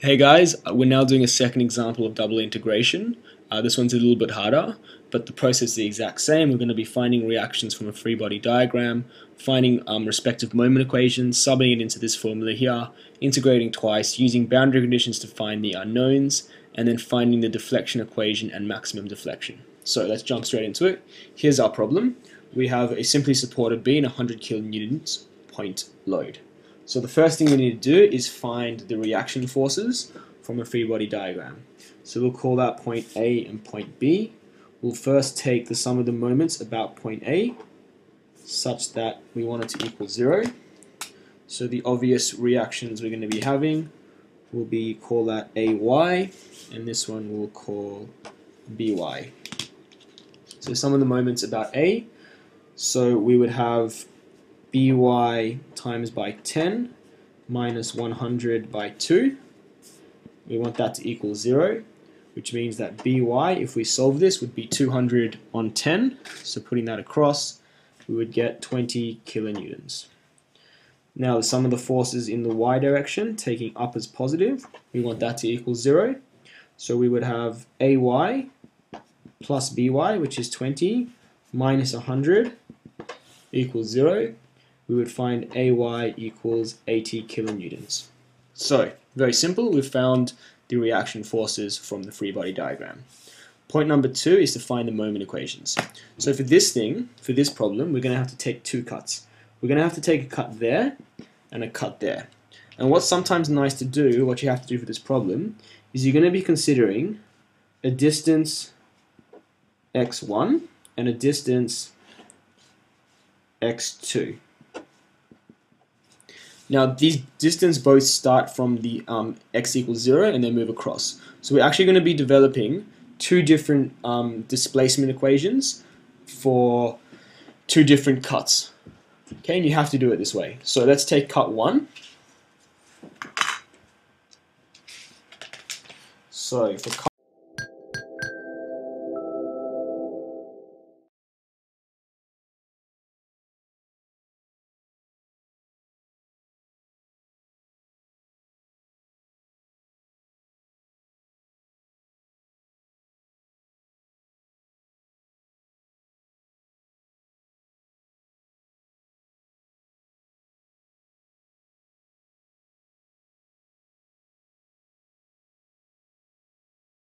Hey guys, we're now doing a second example of double integration. This one's a little bit harder, but the process is the exact same. We're going to be finding reactions from a free body diagram, finding respective moment equations, subbing it into this formula here, integrating twice, using boundary conditions to find the unknowns, and then finding the deflection equation and maximum deflection. So let's jump straight into it. Here's our problem. We have a simply supported beam, 100 kilonewtons point load. So the first thing we need to do is find the reaction forces from a free body diagram. So we'll call that point A and point B. We'll first take the sum of the moments about point A such that we want it to equal 0. So the obvious reactions we're going to be having will be, call that AY, and this one we'll call BY. So sum of the moments about A, so we would have by times by 10 minus 100 by 2. We want that to equal 0, which means that by, if we solve this, would be 200 on 10. So putting that across, we would get 20 kilonewtons. Now the sum of the forces in the y direction, taking up as positive, we want that to equal 0. So we would have AY plus BY, which is 20, minus 100 equals 0. We would find AY equals 80 kilonewtons. So, very simple, we've found the reaction forces from the free body diagram. Point number 2 is to find the moment equations. So for this problem, we're going to have to take two cuts. We're going to have to take a cut there and a cut there. And what's sometimes nice to do, what you have to do for this problem, is you're going to be considering a distance x1 and a distance x2. Now these distances both start from the x equals 0 and then move across. So we're actually going to be developing two different displacement equations for two different cuts. Okay, and you have to do it this way. So let's take cut 1. So for